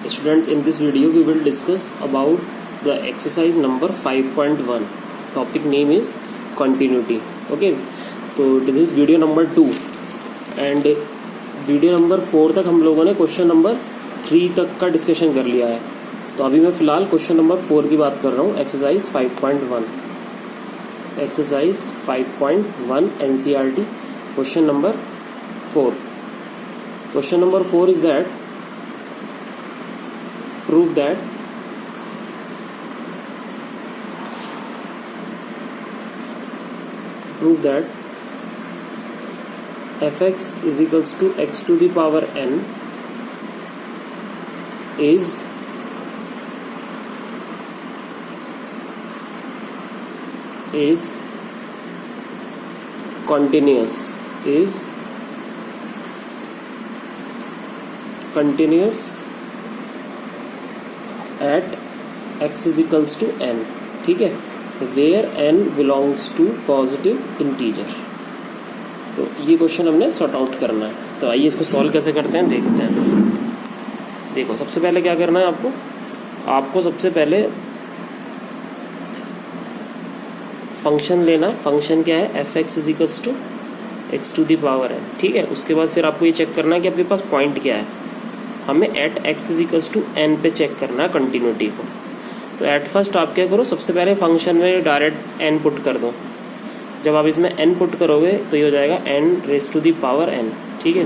Students, in this video we will discuss about the exercise number 5.1. Topic name is continuity. Okay, तो this is video number 2 and video number 4 तक हम लोगों ने question number 3 तक का discussion कर लिया है. तो अभी मैं फिलहाल क्वेश्चन नंबर 4 की बात कर रहा हूँ. Exercise 5.1. Exercise 5.1 NCERT question number 4. Question number 4 is that prove that fx is equals to x to the power n is continuous at x is equals to n. ठीक है, where n belongs to positive integer. तो ये question हमने sort out करना है. तो आइए इसको सॉल्व कैसे करते हैं देखते हैं. देखो, सबसे पहले क्या करना है आपको सबसे पहले फंक्शन लेना. फंक्शन क्या है? F x is equals to x to the power n. ठीक है, उसके बाद फिर आपको ये चेक करना है कि आपके पास पॉइंट क्या है. हमें at x is equals to n पे चेक करना है कंटिन्यूटी को. तो एट फर्स्ट आप क्या करो, सबसे पहले फंक्शन में डायरेक्ट एन पुट कर दो. जब आप इसमें एन पुट करोगे तो ये हो जाएगा n raise to the power n. ठीक है,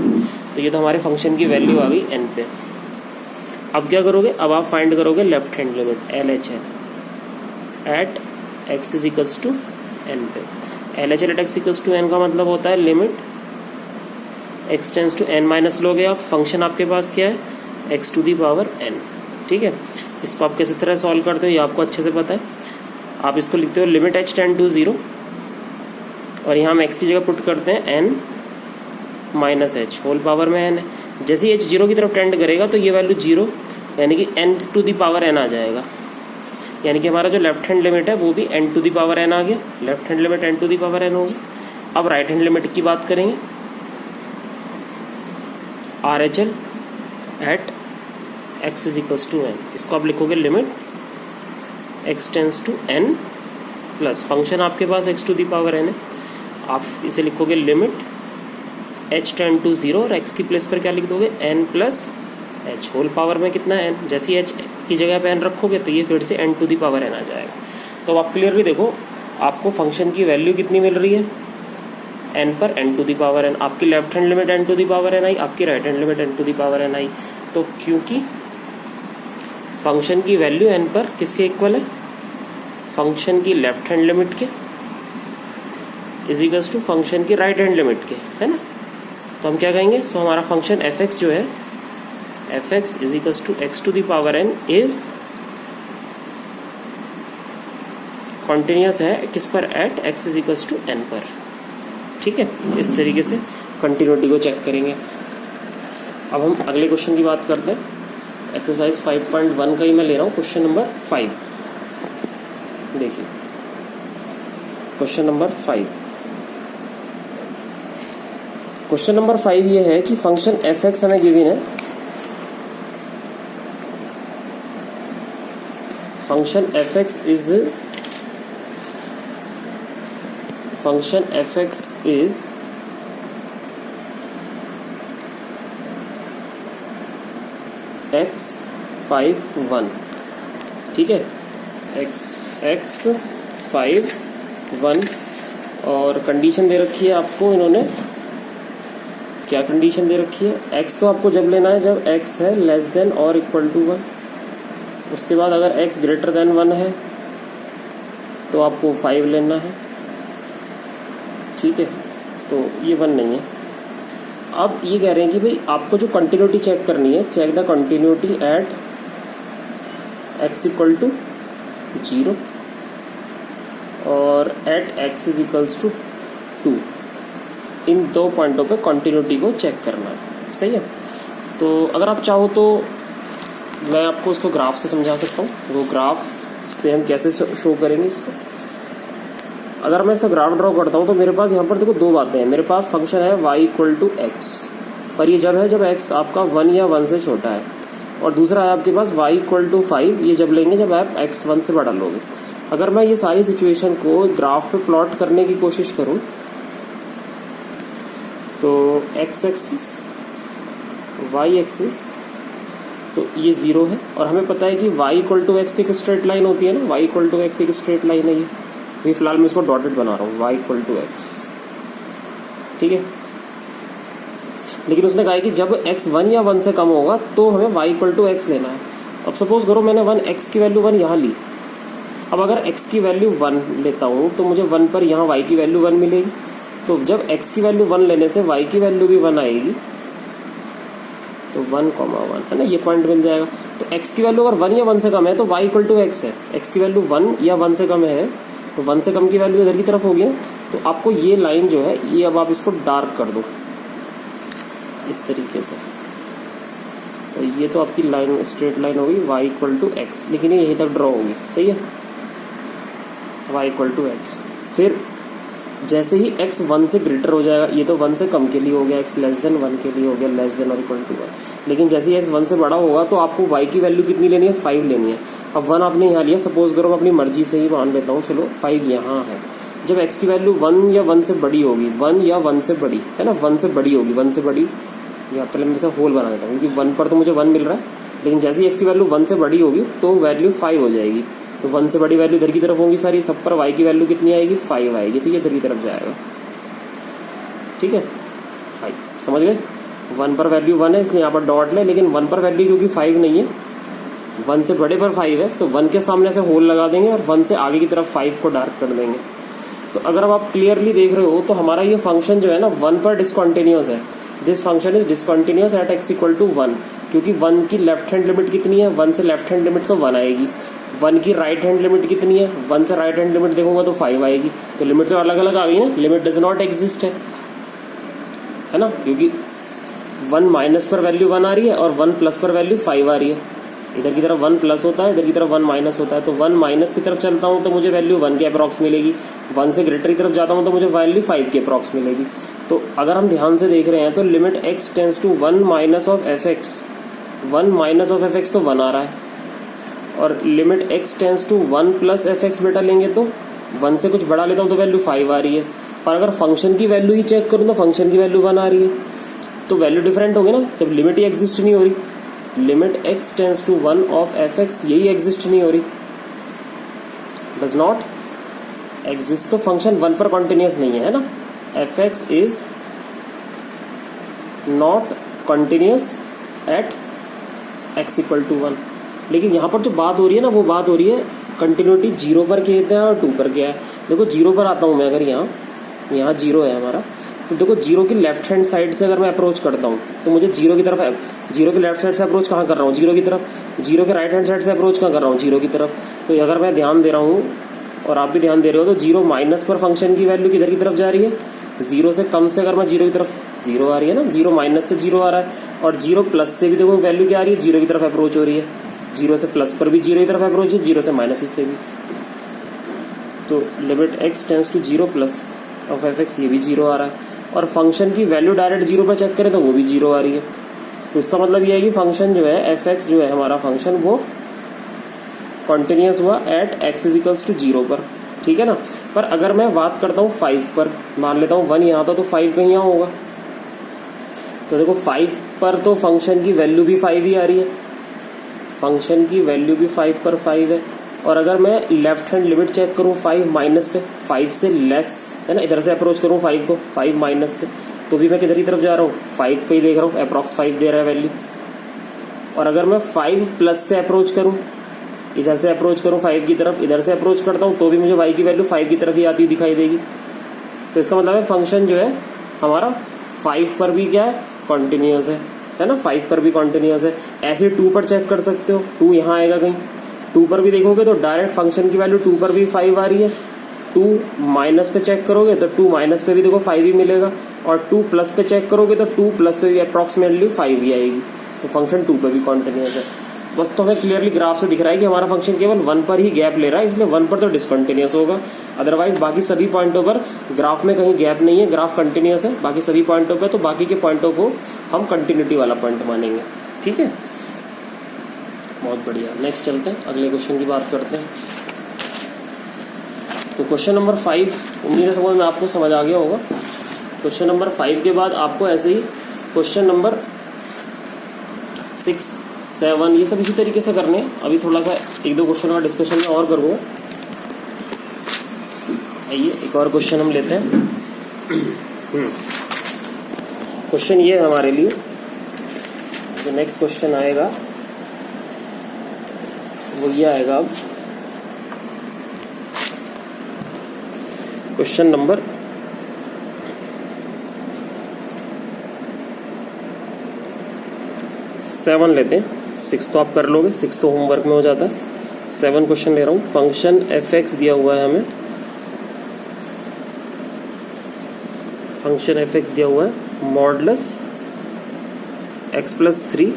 तो ये तो हमारे फंक्शन की वैल्यू आ गई एन पे. अब क्या करोगे, अब आप फाइंड करोगे left hand limit L H L at x is equals to n पे. L H L at x equals to n का मतलब होता है limit x tends to n minus लोगे आप. फंक्शन आपके पास क्या है? X to the power n. ठीक है, इसको आप किस तरह सॉल्व करते हो ये आपको अच्छे से पता है. आप इसको लिखते हो लिमिट एच टेंड टू 0 और यहाँ हम एक्स की जगह पुट करते हैं n minus h whole power में एन है. जैसे ही एच 0 की तरफ टेंड करेगा तो ये वैल्यू 0 यानी कि n to the power n आ जाएगा. यानी कि हमारा जो लेफ्ट हैंड लिमिट है वो भी n to the power n आ गया. Left hand limit n to the power n होगी. अब राइट हैंड लिमिट की बात करेंगे. R H L at x is equals to n. इसको आप लिखोगे limit x tends to n plus function आपके पास x to the power n है. आप इसे लिखोगे लिमिट एच टेंड टू 0 और एक्स की प्लेस पर क्या लिख दोगे? N plus h whole power में कितना है? एन. जैसे एच की जगह पे एन रखोगे तो ये फिर से n to the power n आ जाएगा. तो आप क्लियरली देखो आपको फंक्शन की वैल्यू कितनी मिल रही है? एन पर n to the power n. आपकी left hand limit n to the power n आई, आपकी right hand limit n to the power n आई. तो क्योंकि फंक्शन की वैल्यू एन पर किसके इक्वल है? फंक्शन की लेफ्ट हैंड लिमिट के इज इक्वल्स टू फंक्शन की राइट हैंड लिमिट के, है ना. तो हम क्या कहेंगे? सो हमारा फंक्शन एफ एक्स जो है f x is equals to x to the power n is continuous है किस पर? At x is equals to n पर. ठीक है, इस तरीके से कंटिन्यूटी को चेक करेंगे. अब हम अगले क्वेश्चन की बात करते हैं. एक्सरसाइज 5.1 का ही मैं ले रहा हूँ क्वेश्चन नंबर 5. देखिए क्वेश्चन नंबर 5. क्वेश्चन नंबर 5 ये है कि फंक्शन एफ एक्स हमें गिवन है. Function f x is x 5 1. ठीक है, एक्स 5 1 और कंडीशन दे रखी है आपको इन्होंने. क्या कंडीशन दे रखी है? एक्स तो आपको जब लेना है जब एक्स है लेस देन और इक्वल टू 1. उसके बाद अगर एक्स ग्रेटर देन 1 है तो आपको 5 लेना है. ठीक है, तो ये 1 नहीं है. अब ये कह रहे हैं कि भाई आपको जो कंटिन्यूटी चेक करनी है, check the continuity at x equal to 0 और at x is equals to 2. इन दो पॉइंटों पे कंटिन्यूटी को चेक करना है. सही है. तो अगर आप चाहो तो मैं आपको इसको ग्राफ से समझा सकता हूँ. वो ग्राफ से हम कैसे शो करेंगे इसको. अगर मैं इसका ग्राफ ड्रॉ करता हूँ तो मेरे पास यहाँ पर देखो दो बातें हैं. मेरे पास फंक्शन है y इक्वल टू एक्स, पर ये जब है जब x आपका 1 या 1 से छोटा है. और दूसरा है आपके पास y इक्वल टू 5, ये जब लेंगे जब आप x 1 से बड़ा लोगे। अगर मैं ये सारी सिचुएशन को ग्राफ पे प्लॉट करने की कोशिश करूं तो x एक्सिस y एक्सिस तो ये 0 है, और हमें पता है कि y इक्वल टू एक्स एक स्ट्रेट लाइन होती है ना, y इक्वल टू एक्स एक स्ट्रेट लाइन है। ये फिलहाल मैं इसको डॉटेड बना रहा हूँ, y इक्वल टू एक्स, ठीक है। लेकिन उसने कहा है कि जब x 1 या 1 से कम होगा तो हमें y इक्वल टू एक्स लेना है। अब सपोज करो मैंने x की वैल्यू 1 यहाँ ली। अब अगर x की वैल्यू 1 लेता हूँ तो मुझे 1 पर यहाँ y की वैल्यू 1 मिलेगी। तो जब x की वैल्यू 1 लेने से y की वैल्यू भी 1 आएगी, तो 1,1 है ना, ये पॉइंट मिल जाएगा। तो x की वैल्यू अगर 1 या 1 से कम है तो y इक्वल टू एक्स है। x की वैल्यू 1 या 1 से कम है तो 1 से कम की वैल्यू इधर की तरफ होगी ना। तो आपको ये लाइन जो है ये अब आप इसको डार्क कर दो इस तरीके से, तो ये तो आपकी लाइन स्ट्रेट लाइन होगी y इक्वल टू एक्स, लेकिन ये यहीं तक ड्रॉ होगी, सही है, y इक्वल टू एक्स। फिर जैसे ही x 1 से ग्रेटर हो जाएगा, ये तो 1 से कम के लिए हो गया, x लेस देन 1 के लिए हो गया, लेस देन और इक्वल टू 1। लेकिन जैसे ही x 1 से बड़ा होगा तो आपको y की वैल्यू कितनी लेनी है, 5 लेनी है। अब 1 आपने यहाँ लिया, सपोज करो मैं अपनी मर्जी से ही मान लेता हूँ, चलो 5 यहाँ है। जब x की वैल्यू 1 या 1 से बड़ी होगी, 1 या 1 से बड़ी है ना, 1 से बड़ी होगी, 1 से बड़ी, या पहले मैं इसे होल बना देता हूँ क्योंकि 1 पर तो मुझे 1 मिल रहा है, लेकिन जैसे ही x की वैल्यू 1 से बड़ी होगी तो वैल्यू 5 हो जाएगी। तो 1 से बड़ी वैल्यू इधर की तरफ होगी सारी, सब पर y की वैल्यू कितनी आएगी, 5 आएगी, तो ये इधर की तरफ जाएगा, ठीक है, 5, समझ गए। 1 पर वैल्यू 1 है इसलिए यहाँ पर डॉट ले, लेकिन 1 पर वैल्यू क्योंकि 5 नहीं है, 1 से बड़े पर 5 है, तो 1 के सामने से होल लगा देंगे और 1 से आगे की तरफ 5 को डार्क कर देंगे। तो अगर अब आप क्लियरली देख रहे हो तो हमारा ये फंक्शन जो है ना 1 पर डिसकंटिन्यूअस है। This function is discontinuous at x equal to 1, क्योंकि 1 की लेफ्ट हैंड लिमिट कितनी है, 1 से लेफ्ट हैंड लिमिट तो 1 आएगी। 1 की राइट हैंड लिमिट कितनी है, 1 से राइट हैंड लिमिट देखूंगा तो 5 आएगी। तो लिमिट तो अलग अलग आ गई ना, लिमिट डज नॉट एग्जिस्ट है ना, क्योंकि 1 माइनस पर वैल्यू 1 आ रही है और 1 प्लस पर वैल्यू 5 आ रही है। इधर की तरफ 1 प्लस होता है, इधर की तरफ 1 माइनस होता है। तो 1 माइनस की तरफ चलता हूँ तो मुझे वैल्यू 1 के अप्रॉक्स मिलेगी, 1 से ग्रेटर की तरफ जाता हूँ तो मुझे वैल्यू 5 के अप्रॉक्स मिलेगी। तो अगर हम ध्यान से देख रहे हैं तो limit x tends to 1 minus of f x, 1 minus of f x तो 1 आ रहा है, और limit x tends to 1 plus f x बेटा लेंगे तो 1 से कुछ बड़ा लेता हूँ तो वैल्यू 5 आ रही है। और अगर फंक्शन की वैल्यू ही चेक करूँ तो फंक्शन की वैल्यू 1 आ रही है, तो वैल्यू डिफरेंट होगी ना, जब लिमिट ही एग्जिस्ट नहीं हो रही। Limit x tends to 1 of f x यही एग्जिस्ट नहीं हो रही, डज नॉट एग्जिस्ट, तो फंक्शन 1 पर कॉन्टिन्यूस नहीं है ना, f x is not continuous at x equal to 1। लेकिन यहाँ पर जो बात हो रही है ना वो बात हो रही है कंटिन्यूटी 0 पर कहते हैं और 2 पर क्या है। देखो 0 पर आता हूँ मैं, अगर यहाँ 0 है हमारा, तो देखो 0 की लेफ्ट हैंड साइड से अगर मैं अप्रोच करता हूँ तो मुझे 0 की तरफ, 0 की लेफ्ट साइड से अप्रोच कहाँ कर रहा हूँ, 0 की तरफ। 0 के राइट हैंड साइड से अप्रोच कहाँ कर रहा हूँ, 0 की तरफ। तो अगर मैं ध्यान दे रहा हूँ और आप भी ध्यान दे रहे हो तो 0 माइनस पर फंक्शन की वैल्यू किधर की तरफ जा रही है, 0 से कम से अगर मैं 0 की तरफ, 0 आ रही है ना, 0 माइनस से 0 आ रहा है, और 0 प्लस से भी देखो वैल्यू क्या आ रही है, 0 की तरफ अप्रोच हो रही है। 0 से प्लस पर भी 0 की तरफ अप्रोच है, 0 से माइनस से भी। तो limit x tends to 0 plus of f x, ये भी 0 आ रहा है, और फंक्शन की वैल्यू डायरेक्ट 0 पर चेक करें तो वो भी 0 आ रही है। तो इसका मतलब ये है कि फंक्शन जो है एफ एक्स जो है हमारा फंक्शन वो कॉन्टिन्यूस हुआ at x is equals to 0 पर, ठीक है ना। पर अगर मैं बात करता हूँ 5 पर, मान लेता हूँ 1 यहाँ था तो 5 कहीं यहाँ होगा, तो देखो 5 पर तो फंक्शन की वैल्यू भी 5 ही आ रही है, फंक्शन की वैल्यू भी 5 पर 5 है। और अगर मैं लेफ्ट हैंड लिमिट चेक करूँ 5 माइनस पे, 5 से लेस है ना, इधर से अप्रोच करूँ 5 को, 5 माइनस से, तो भी मैं किधर की तरफ जा रहा हूँ, 5 पे ही देख रहा हूँ, अप्रॉक्स 5 दे रहा है वैल्यू। और अगर मैं 5 प्लस से अप्रोच करूँ, इधर से अप्रोच करूँ 5 की तरफ, इधर से अप्रोच करता हूँ तो भी मुझे y की वैल्यू 5 की तरफ ही आती हुई दिखाई देगी। तो इसका मतलब है फंक्शन जो है हमारा 5 पर भी क्या है, कॉन्टिन्यूस है ना, 5 पर भी कॉन्टिन्यूस है। ऐसे 2 पर चेक कर सकते हो, 2 यहाँ आएगा कहीं, 2 पर भी देखोगे तो डायरेक्ट फंक्शन की वैल्यू 2 पर भी 5 आ रही है। 2 माइनस पे चेक करोगे तो 2 माइनस पे भी देखो 5 ही मिलेगा, और 2 प्लस पे चेक करोगे तो 2 प्लस पे भी अप्रॉक्सीमेटली 5 ही आएगी। तो फंक्शन 2 पर भी कॉन्टिन्यूस है। बस तो हमें क्लियरली ग्राफ से दिख रहा है कि हमारा फंक्शन केवल 1 पर ही गैप ले रहा है, इसलिए 1 पर तो डिसकंटिन्यूस होगा। अदरवाइज बाकी सभी पॉइंटों पर ग्राफ में कहीं गैप नहीं है, ग्राफ कंटिन्यूस है बाकी सभी पॉइंटों पर, तो बाकी के पॉइंटों को हम कंटिन्यूटी वाला पॉइंट मानेंगे, ठीक है। बहुत बढ़िया। नेक्स्ट चलते हैं, अगले क्वेश्चन की बात करते हैं। तो क्वेश्चन नंबर 5, उम्मीद है समझ में आपको समझ आ गया होगा। क्वेश्चन नंबर 5 के बाद आपको ऐसे ही क्वेश्चन नंबर 6, 7 ये सब इसी तरीके से करने हैं। अभी थोड़ा सा एक दो क्वेश्चन का डिस्कशन में और करूँगा। आइए एक और क्वेश्चन हम लेते हैं। क्वेश्चन ये है हमारे लिए, जो नेक्स्ट क्वेश्चन आएगा वो ये आएगा। अब क्वेश्चन नंबर 7 लेते हैं। 6 तो आप कर लोगे, 6 तो होमवर्क में हो जाता है। 7 क्वेश्चन ले रहा हूँ। फंक्शन f(x) दिया हुआ है हमें, फंक्शन f(x) दिया हुआ है modulus x plus 3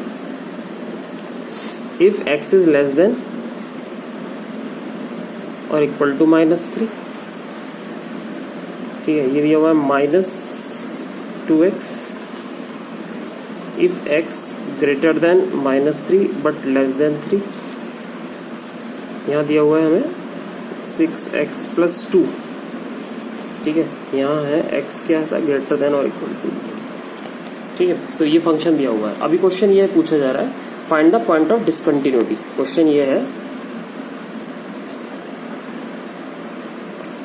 if x is less than और इक्वल टू -3। ठीक है, ये दिया हुआ है -2x if x greater than -3 but less than 3। यहाँ दिया हुआ है हमें 6x प्लस 2। ठीक है, यहाँ है x क्या है ग्रेटर देन और इक्वल टू। ठीक है, तो ये फंक्शन दिया हुआ है। अभी क्वेश्चन ये पूछा जा रहा है, find the point of discontinuity. Question ये है,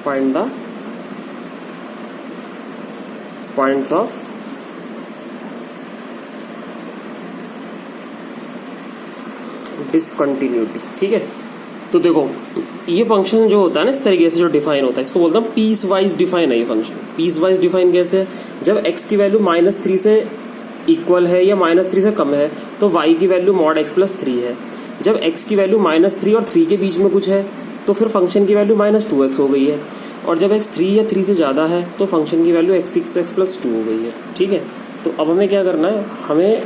find the points of discontinuity. ठीक है, तो देखो ये फंक्शन जो होता है ना इस तरीके से जो डिफाइन होता है, इसको बोलता हूँ पीस वाइज डिफाइन है ये फंक्शन। पीस वाइज डिफाइन कैसे है, जब x की वैल्यू -3 से इक्वल है या -3 से कम है तो y की वैल्यू मॉड x प्लस 3 है। जब x की वैल्यू -3 और 3 के बीच में कुछ है तो फिर फंक्शन की वैल्यू -2x हो गई है। और जब x 3 या 3 से ज़्यादा है तो फंक्शन की वैल्यू x6x प्लस 2 हो गई है। ठीक है, तो अब हमें क्या करना है, हमें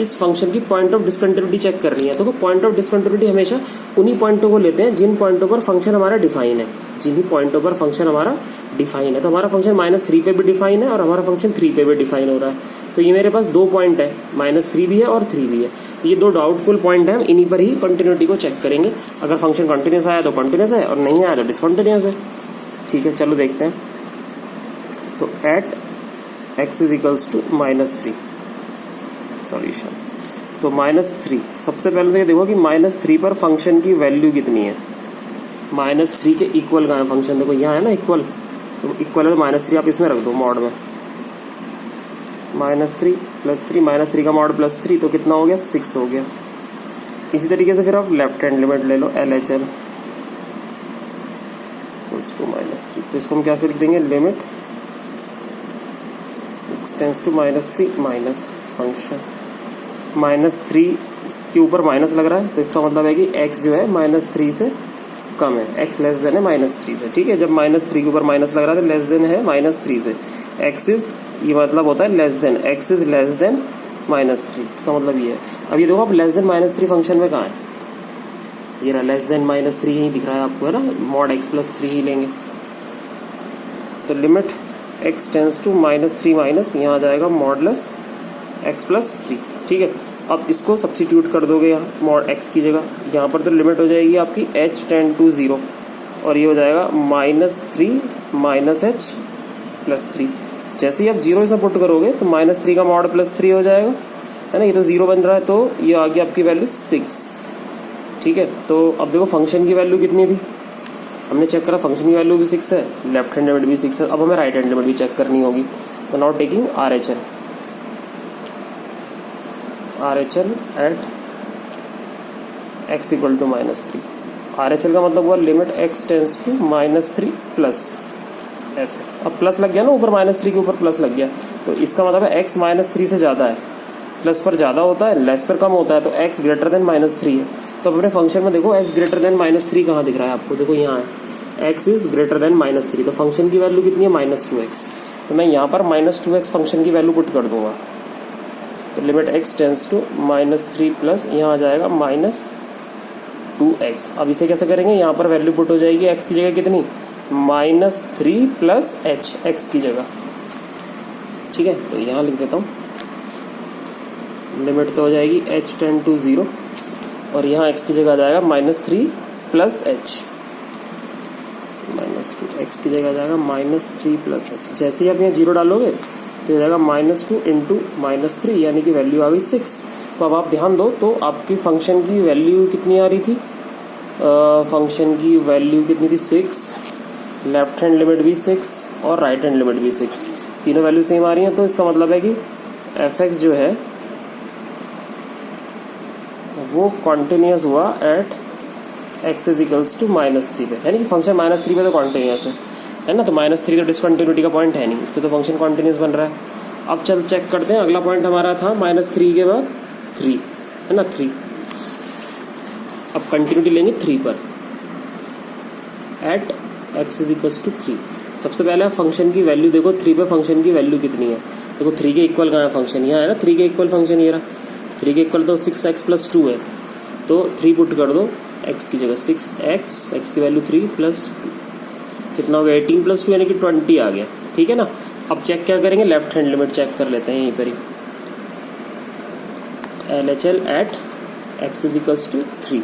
इस फंक्शन की पॉइंट ऑफ डिसकंटिन्यूटी चेक करनी है। तो पॉइंट ऑफ डिसकंटिन्यूटी हमेशा उन्हीं पॉइंटों को लेते हैं जिन पॉइंटों पर फंक्शन हमारा डिफाइन है, जिन्हीं पॉइंटों पर फंक्शन हमारा डिफाइन है। तो हमारा फंक्शन -3 पे भी डिफाइन है और हमारा फंक्शन 3 पे भी डिफाइन हो रहा है। तो ये मेरे पास 2 पॉइंट है, -3 भी है और 3 भी है। तो ये 2 डाउटफुल पॉइंट है, हम इन्हीं पर ही कंटिन्यूटी को चेक करेंगे। अगर फंक्शन कंटिन्यूस आया तो कंटिन्यूस है और नहीं आया तो डिसकंटिन्यूस है। ठीक है, चलो देखते हैं। तो at x is equals to -3 solution. तो -3, सबसे पहले तो ये देखो कि -3 पर फंक्शन की वैल्यू कितनी है। -3 के इक्वल कहाँ है फंक्शन, देखो यहाँ है ना इक्वल, तो इक्वल है -3 आप इसमें रख दो मॉड में। -3 प्लस 3, -3 का मॉड प्लस 3 तो कितना हो गया 6 हो गया। इसी तरीके से फिर आप लेफ्ट हैंड लिमिट ले लो, LHL इक्वल्स टू -3। तो इसको हम कैसे लिख देंगे, limit x tends to -3 minus function -3 के ऊपर माइनस लग रहा है तो इसका मतलब है कि x जो है -3 से कम है, x लेस देन है -3 से। ठीक है, जब -3 के ऊपर माइनस लग रहा है तो लेस देन है -3 से। x इज, ये मतलब होता है less than, x is less than -3, इसका मतलब ये है। अब ये देखो आप लेस देन -3 फंक्शन में कहाँ है, ये रहा लेस देन -3 यही दिख रहा है आपको, है ना, मॉड x प्लस 3 ही लेंगे। तो limit x tends to -3 minus यहाँ आ जाएगा मॉडुलस x प्लस 3। ठीक है, अब इसको सब्स्टिट्यूट कर दोगे यहाँ मॉड x की जगह, यहाँ पर तो लिमिट हो जाएगी आपकी h टेंड टू 0 और ये हो जाएगा -3 माइनस h प्लस 3। जैसे ही आप 0 इसमें पुट करोगे तो -3 का मॉड प्लस 3 हो जाएगा, है ना, ये तो 0 बन रहा है तो ये आ गया आपकी वैल्यू 6। ठीक है, तो अब देखो फंक्शन की वैल्यू कितनी थी, हमने चेक करा फंक्शन की वैल्यू भी 6 है, लेफ्ट हैंड लिमिट भी 6 है। अब हमें राइट हैंड लिमिट भी चेक करनी होगी। तो now taking RHL at x equal to -3। RHL का मतलब हुआ limit x tends to -3 plus fx। अब प्लस लग गया ना, ऊपर -3 के ऊपर प्लस लग गया, तो इसका मतलब है x -3 से ज़्यादा है। प्लस पर ज़्यादा होता है, लेस पर कम होता है, तो x ग्रेटर देन -3 है। तो अपने फंक्शन में देखो x ग्रेटर देन -3 कहाँ दिख रहा है आपको, देखो यहाँ है x इज ग्रेटर देन -3। तो फंक्शन की वैल्यू कितनी है -2x। तो मैं यहाँ पर -2x फंक्शन की वैल्यू पुट कर दूंगा। तो limit x tends to -3 plus यहाँ आ जाएगा -2x। अब इसे कैसे करेंगे, यहाँ पर वैल्यू पुट हो जाएगी x की जगह कितनी, -3 प्लस h x की जगह। ठीक है, तो यहाँ लिख देता हूँ, लिमिट तो हो जाएगी h टेंड टू 0 और यहाँ x की जगह आ जाएगा -3 प्लस एच, -2 x की जगह आ जाएगा -3 प्लस एच। जैसे ही आप यहाँ 0 डालोगे तो हो जाएगा -2 इंटू -3, यानी कि वैल्यू आ गई 6। तो अब आप ध्यान दो तो आपकी फंक्शन की वैल्यू कितनी आ रही थी, फंक्शन की वैल्यू कितनी थी 6, लेफ्ट हैंड लिमिट भी 6 और राइट हैंड लिमिट भी 6, तीनों वैल्यू सेम आ रही हैं। तो इसका मतलब है कि f(x) जो है वो कॉन्टिन्यूस हुआ at x is equals to -3 पे, यानी कि फंक्शन -3 पे तो कॉन्टिन्यूस है ना। तो -3 तो डिसकंटिन्यूटी का पॉइंट है नहीं, इस पर तो फंक्शन कॉन्टिन्यूस बन रहा है। अब चल चेक करते हैं, अगला पॉइंट हमारा था -3 के बाद 3, है ना 3। अब कंटिन्यूटी लेंगे 3 पर at x is equals to 3। सबसे पहले फंक्शन की वैल्यू देखो, 3 पे फंक्शन की वैल्यू कितनी है। देखो 3 के इक्वल कहाँ है फंक्शन, यहाँ है ना 3 के इक्वल फंक्शन ये रहा। 3 के इक्वल तो 6x प्लस 2 है, तो 3 पुट कर दो x की जगह 6x, x की वैल्यू 3 प्लस 2 कितना हो गया 18 प्लस 2 यानी कि 20 आ गया, ठीक है ना। अब चेक क्या करेंगे, लेफ्ट हैंड लिमिट चेक कर लेते हैं यहीं पर ही, LHL at x is equals to 3।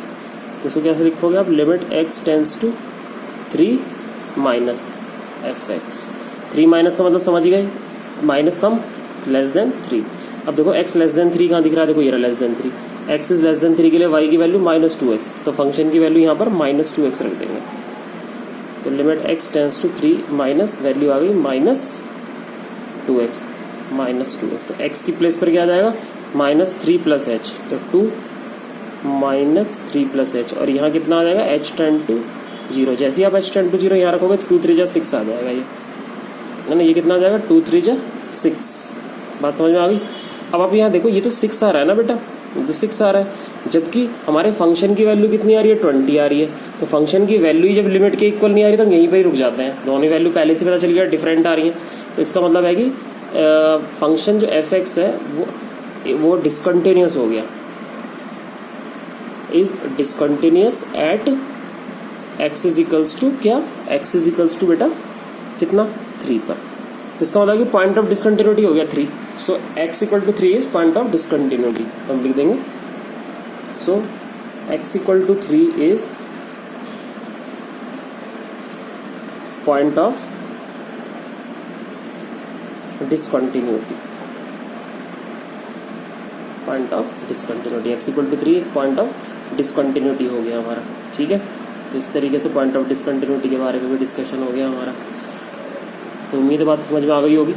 तो इसको कैसे लिखोगे आप, limit x tends to 3 minus fx। 3 minus का मतलब समझ गए, माइनस कम लेस देन 3। अब देखो x लेस देन 3 कहाँ दिख रहा है, देखो ये रहा less than 3, x is less than 3 के लिए y की वैल्यू -2x, तो फंक्शन की वैल्यू यहाँ पर -2x रख देंगे। तो limit x tends to 3 minus value आ गई -2x, -2x। तो x की प्लेस पर क्या आ जाएगा -3 प्लस एच, तो 2 -3 प्लस एच, और यहाँ कितना आ जाएगा h टेंड टू 0। जैसे ही आप h टेंड टू 0 यहाँ रखोगे तो 2 3 जा 6 आ जाएगा ये, है ना। ये कितना आ जाएगा 2 3 जा 6, बात समझ में आ गई। अब आप यहाँ देखो ये तो 6 आ रहा है ना बेटा, ये तो 6 आ रहा है, जबकि हमारे फंक्शन की वैल्यू कितनी आ रही है 20 आ रही है। तो फंक्शन की वैल्यू जब लिमिट के इक्वल नहीं आ रही तो हम यहीं पर ही रुक जाते हैं, दोनों वैल्यू पहले से पता चल गया डिफरेंट आ रही है। तो इसका मतलब है कि फंक्शन जो f(x) है वो डिसकंटिन्यूस हो गया, is discontinuous at x is equals to क्या, x इज इक्वल्स टू बेटा कितना 3 पर। तो इसका मतलब कि पॉइंट ऑफ डिसकंटिन्यूटी हो गया 3। So x equal to 3 is point of discontinuity, हम लिख देंगे। So x equal to 3 is point of discontinuity, point of discontinuity, x equal to 3 point of discontinuity हो गया हमारा, ठीक है। तो इस तरीके से पॉइंट ऑफ डिसकंटिन्यूटी के बारे में भी डिस्कशन हो गया हमारा। तो उम्मीद है बात समझ में आ गई होगी।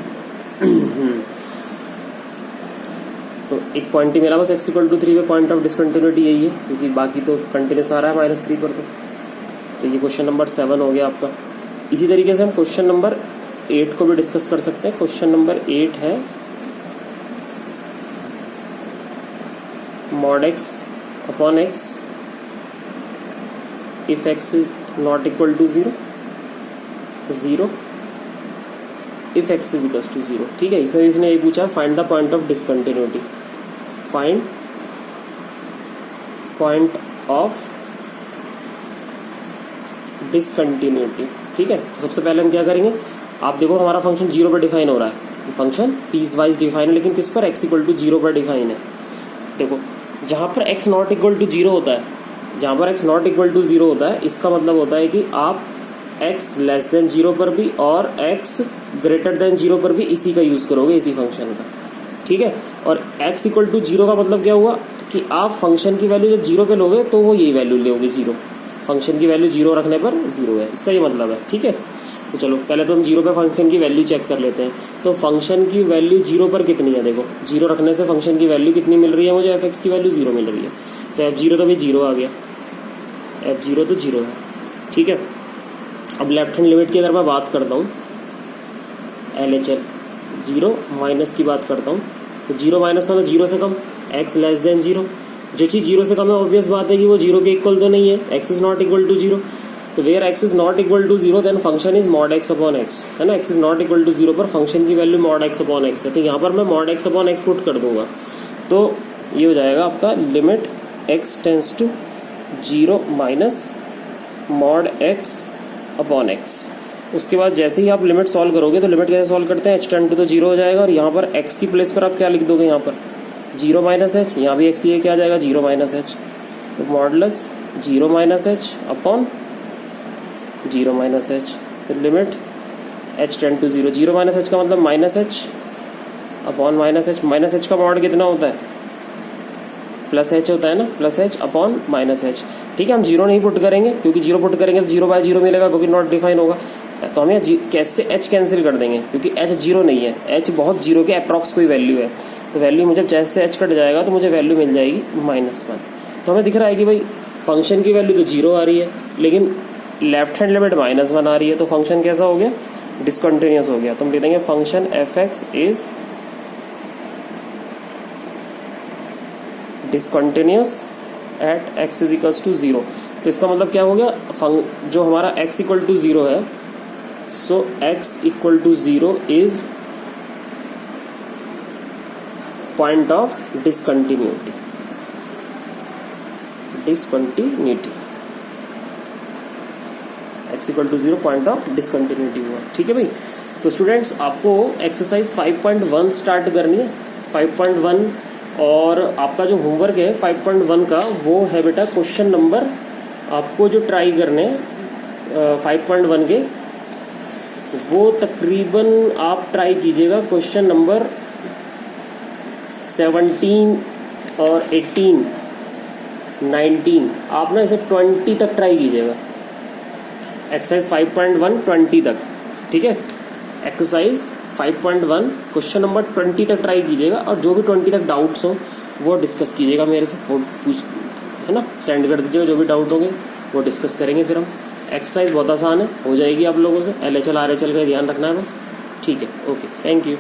तो एक पॉइंट ही मिला बस x इक्वल टू 3 पे पॉइंट ऑफ डिसकंटिन्यूटी यही है, क्योंकि बाकी तो कंटिन्यूस आ रहा है -3 पर। तो ये क्वेश्चन नंबर 7 हो गया आपका। इसी तरीके से हम क्वेश्चन नंबर 8 को भी डिस्कस कर सकते हैं। क्वेश्चन नंबर 8 है mod x upon x if x is not equal to 0 if x is equals to 0, ठीक है। इसमें इसने ये पूछा find the point of discontinuity, find point of discontinuity, ठीक है। तो सबसे पहले हम क्या करेंगे, आप देखो हमारा फंक्शन 0 पर डिफाइन हो रहा है, फंक्शन पीस वाइज डिफाइन है, लेकिन किस पर, x इक्वल टू 0 पर डिफाइन है। देखो जहाँ पर x नॉट इक्वल टू 0 होता है, जहाँ पर x नॉट इक्वल टू 0 होता है, इसका मतलब होता है कि आप x लेस देन 0 पर भी और x ग्रेटर देन 0 पर भी इसी का यूज करोगे, इसी फंक्शन का, ठीक है। और x इक्वल टू 0 का मतलब क्या हुआ कि आप फंक्शन की वैल्यू जब 0 पे लोगे तो वो यही वैल्यू लोगे 0, फंक्शन की वैल्यू 0 रखने पर 0 है, इसका ये मतलब है, ठीक है। तो चलो पहले तो हम 0 पे फंक्शन की वैल्यू चेक कर लेते हैं। तो फंक्शन की वैल्यू 0 पर कितनी है, देखो 0 रखने से फंक्शन की वैल्यू कितनी मिल रही है मुझे, f(x) की वैल्यू 0 मिल रही है। तो f(0) तो भी 0 आ गया, f(0) तो 0 है, ठीक है। अब लेफ्ट हैंड लिमिट की अगर मैं बात करता हूँ, LHL 0 माइनस की बात करता हूँ, तो 0 माइनस मतलब 0 से कम, x लेस देन 0। जो चीज़ 0 से कम है ऑब्वियस बात है कि वो 0 के इक्वल तो नहीं है, x is not equal to 0। तो where x is not equal to 0 then function is mod x upon x, है ना। x is not equal to 0 पर फंक्शन की value mod x upon x है, तो यहाँ पर मैं mod x upon x put कर दूंगा। तो ये हो जाएगा आपका limit x tends to 0 minus mod x upon x। उसके बाद जैसे ही आप लिमिट सॉल्व करोगे, तो लिमिट कैसे सॉल्व करते हैं, h टेंड टू तो 0 हो जाएगा, और यहाँ पर x की प्लेस पर आप क्या लिख दोगे, यहाँ पर 0 माइनस एच, यहाँ भी x ये क्या आ जाएगा 0 माइनस एच। तो modulus 0 minus h upon 0 minus h, तो limit h tend to 0, 0 minus h का मतलब minus h upon minus h, minus h का मॉड कितना होता है, प्लस एच होता है ना, plus h upon minus h. ठीक है, हम जीरो नहीं पुट करेंगे क्योंकि जीरो पुट करेंगे तो 0 बाय 0 मिलेगा क्योंकि नॉट डिफाइन होगा, तो हम यहाँ कैसे एच कैंसिल कर देंगे क्योंकि एच जीरो नहीं है, एच बहुत जीरो के अप्रॉक्स कोई वैल्यू है, तो वैल्यू मुझे जैसे एच कट जाएगा तो मुझे वैल्यू मिल जाएगी -1। तो हमें दिख रहा है कि भाई फंक्शन की वैल्यू तो 0 आ रही है लेकिन लेफ्ट हैंड लिमिट -1 आ रही है, तो फंक्शन कैसा हो गया, डिसकंटिन्यूस हो गया। तो हम लिख देंगे function f x is discontinuous at x is equals to 0। तो इसका मतलब क्या हो गया, जो हमारा x इक्वल टू 0 है, so x equal to 0 is point of discontinuity, x equal to 0 point of discontinuity हुआ। ठीक है भाई, तो स्टूडेंट्स आपको एक्सरसाइज 5.1 स्टार्ट करनी है, 5.1, और आपका जो होमवर्क है 5.1 का वो है बेटा क्वेश्चन नंबर, आपको जो ट्राई करने 5.1 के, वो तकरीबन आप ट्राई कीजिएगा क्वेश्चन नंबर 17 और 18, 19, आप ना इसे 20 तक ट्राई कीजिएगा, एक्सरसाइज 5.1 20 तक। ठीक है, एक्सरसाइज 5.1 क्वेश्चन नंबर 20 तक ट्राई कीजिएगा, और जो भी 20 तक डाउट्स हो वो डिस्कस कीजिएगा मेरे से, वो पूछ है ना, सेंड कर दीजिएगा, जो भी डाउट होंगे वो डिस्कस करेंगे फिर हम। एक्सरसाइज बहुत आसान है, हो जाएगी आप लोगों से, LHL RHL का ध्यान रखना है बस। ठीक है, ओके, थैंक यू।